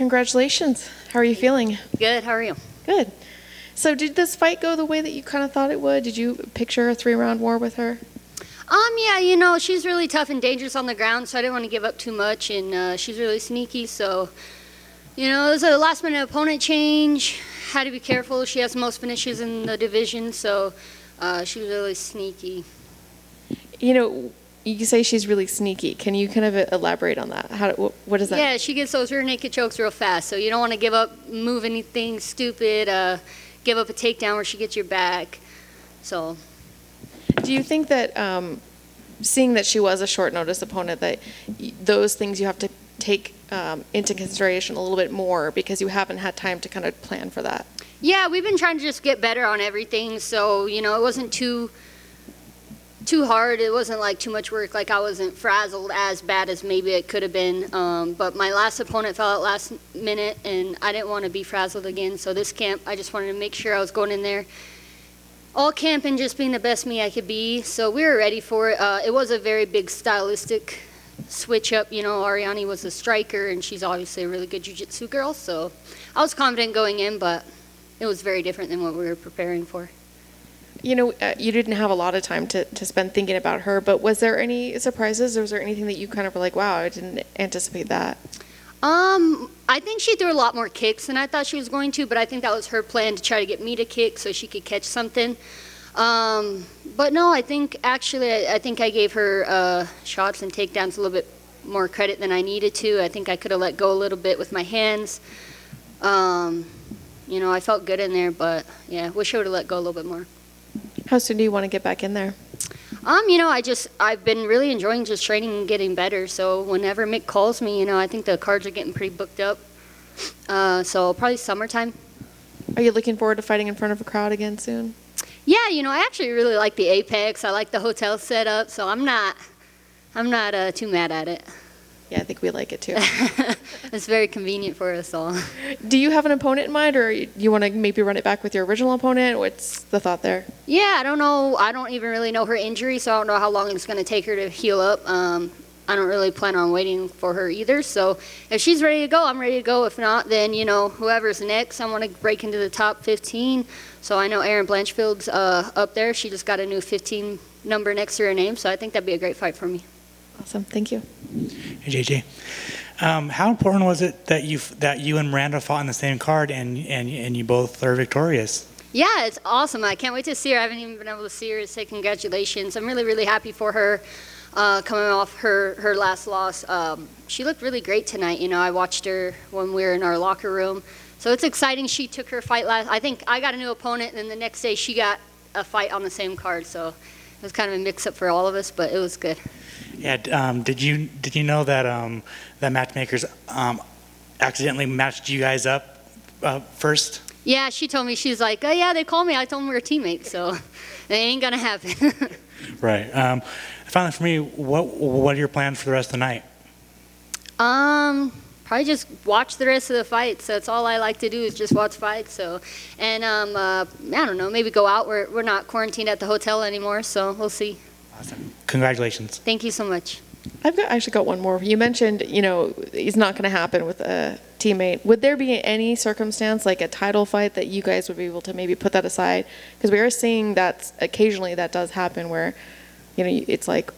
Congratulations. How are you feeling? Good. How are you? Good. So did this fight go the way that you kind of thought it would? Did you picture a 3-round war with her? Yeah, she's really tough and dangerous on the ground, so I didn't want to give up too much, and she's really sneaky, so, it was a last-minute opponent change. Had to be careful. She has the most finishes in the division, so she was really sneaky. You say she's really sneaky. Can you kind of elaborate on that? What does that mean? Yeah, she gets those rear naked chokes real fast, so you don't want to give up, move anything stupid, give up a takedown where she gets your back. So, do you think that seeing that she was a short notice opponent, that those things you have to take into consideration a little bit more because you haven't had time to kind of plan for that? Yeah, we've been trying to just get better on everything, so it wasn't too hard. It wasn't like too much work. Like I wasn't frazzled as bad as maybe it could have been. But my last opponent fell out last minute, and I didn't want to be frazzled again. So this camp, I just wanted to make sure I was going in there all camp and just being the best me I could be. So we were ready for it. It was a very big stylistic switch up. Ariane was a striker, and she's obviously a really good jiu-jitsu girl. So I was confident going in, but it was very different than what we were preparing for. You didn't have a lot of time to spend thinking about her, but was there any surprises, or was there anything that you kind of were like, wow, I didn't anticipate that? I think she threw a lot more kicks than I thought she was going to, but I think that was her plan to try to get me to kick so she could catch something. But no, I think I gave her shots and takedowns a little bit more credit than I needed to. I think I could have let go a little bit with my hands. I felt good in there, but yeah, wish I would have let go a little bit more. How soon do you want to get back in there? I've been really enjoying just training and getting better. So whenever Mick calls me, I think the cards are getting pretty booked up. So probably summertime. Are you looking forward to fighting in front of a crowd again soon? Yeah, I actually really like the Apex. I like the hotel setup, so I'm not too mad at it. Yeah, I think we like it too. It's very convenient for us all. Do you have an opponent in mind, or you want to maybe run it back with your original opponent? What's the thought there? Yeah, I don't know. I don't even really know her injury, so I don't know how long it's going to take her to heal up. I don't really plan on waiting for her either. So if she's ready to go, I'm ready to go. If not, then, whoever's next, I want to break into the top 15. So I know Erin Blanchfield's up there. She just got a new 15 number next to her name, so I think that'd be a great fight for me. Awesome. Thank you. Hey, JJ. How important was it that you and Miranda fought in the same card and you both are victorious? Yeah, it's awesome. I can't wait to see her. I haven't even been able to see her to say congratulations. I'm really, really happy for her coming off her last loss. She looked really great tonight. I watched her when we were in our locker room. So it's exciting. She took her fight I think I got a new opponent, and then the next day she got a fight on the same card. So it was kind of a mix-up for all of us, but it was good. Yeah. Did you know that that matchmakers accidentally matched you guys up first? Yeah, she told me. She's like, oh yeah, they called me. I told them we were teammates, so it ain't gonna happen. Right. Finally, for me, what are your plans for the rest of the night? Probably just watch the rest of the fights. That's all I like to do is just watch fights. So, and I don't know, maybe go out. We're not quarantined at the hotel anymore, so we'll see. Awesome. Congratulations. Thank you so much. I've actually got one more. You mentioned, it's not going to happen with a teammate. Would there be any circumstance, like a title fight, that you guys would be able to maybe put that aside? Because we are seeing that occasionally that does happen where, it's like,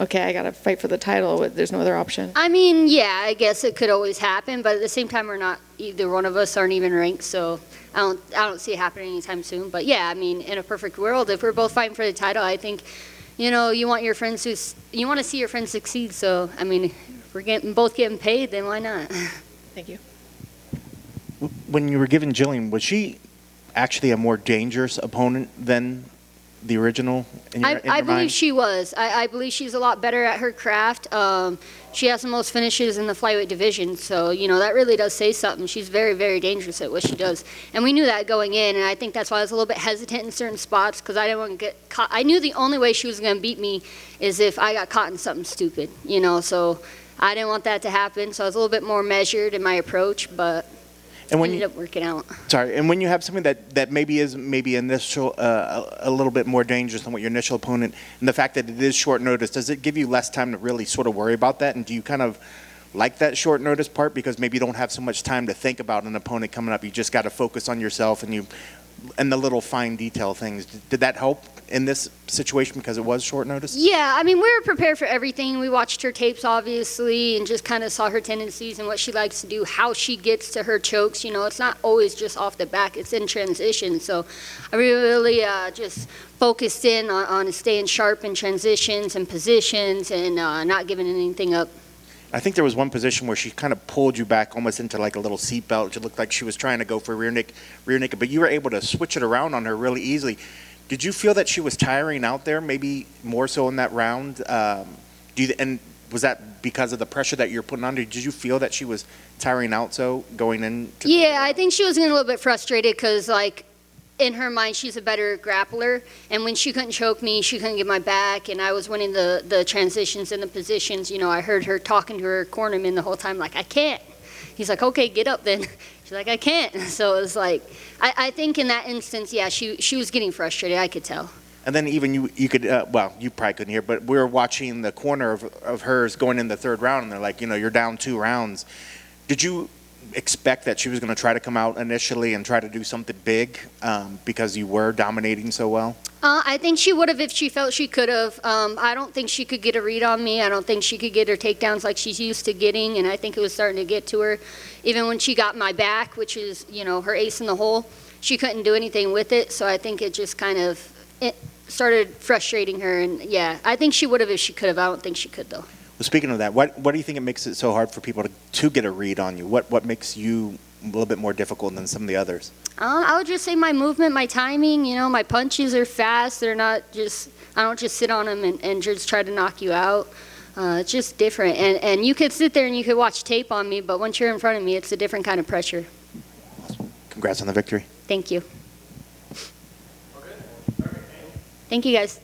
okay, I got to fight for the title. There's no other option. I mean, yeah, I guess it could always happen, but at the same time, either one of us aren't even ranked, so I don't see it happening anytime soon. But yeah, I mean, in a perfect world, if we're both fighting for the title, I think, you want your friends you want to see your friends succeed. So, I mean, if we're both getting paid, then why not? Thank you. When you were given Jillian, was she actually a more dangerous opponent than the original in your I believe mind? she was. I believe she's a lot better at her craft. She has the most finishes in the flyweight division, so that really does say something. She's very, very dangerous at what she does, and we knew that going in. And I think that's why I was a little bit hesitant in certain spots because I didn't want to get caught. I knew the only way she was going to beat me is if I got caught in something stupid, So I didn't want that to happen. So I was a little bit more measured in my approach, but. And when ended up working out. Sorry, and when you have something that maybe is initial a little bit more dangerous than what your initial opponent, and the fact that it is short notice, does it give you less time to really sort of worry about that? And do you kind of like that short notice part because maybe you don't have so much time to think about an opponent coming up. You just got to focus on yourself and the little fine detail things. Did that help in this situation because it was short notice? Yeah, I mean, we were prepared for everything. We watched her tapes, obviously, and just kind of saw her tendencies and what she likes to do, how she gets to her chokes. You know, it's not always just off the back. It's in transition. So I really just focused in on staying sharp in transitions and positions and not giving anything up. I think there was one position where she kind of pulled you back almost into like a little seatbelt. It looked like she was trying to go for rear naked, but you were able to switch it around on her really easily. Did you feel that she was tiring out there, maybe more so in that round? And was that because of the pressure that you're putting on her? Did you feel that she was tiring out so going in? Yeah, I think she was getting a little bit frustrated because, like, in her mind, she's a better grappler. And when she couldn't choke me, she couldn't get my back, and I was winning the transitions and the positions. You know, I heard her talking to her cornerman the whole time, like, I can't. He's like, okay, get up then. She's like, I can't. So it was like, I think in that instance, yeah, she was getting frustrated. I could tell. And then even you could, well, you probably couldn't hear, but we were watching the corner of hers going in the third round, and they're like, you know, you're down 2 rounds. Did you expect that she was going to try to come out initially and try to do something big because you were dominating so well? I think she would have if she felt she could have. I don't think she could get a read on me. I don't think she could get her takedowns like she's used to getting, and I think it was starting to get to her. Even when she got my back, which is, you know, her ace in the hole, she couldn't do anything with it, so I think it just kind of started frustrating her, and yeah, I think she would have if she could have. I don't think she could, though. Well, speaking of that, what do you think it makes it so hard for people to get a read on you? What makes you a little bit more difficult than some of the others? I would just say my movement, my timing. You know, my punches are fast. They're not just, I don't just sit on them and just try to knock you out. It's just different. And you could sit there and you could watch tape on me, but once you're in front of me, it's a different kind of pressure. Congrats on the victory. Thank you. Thank you, guys.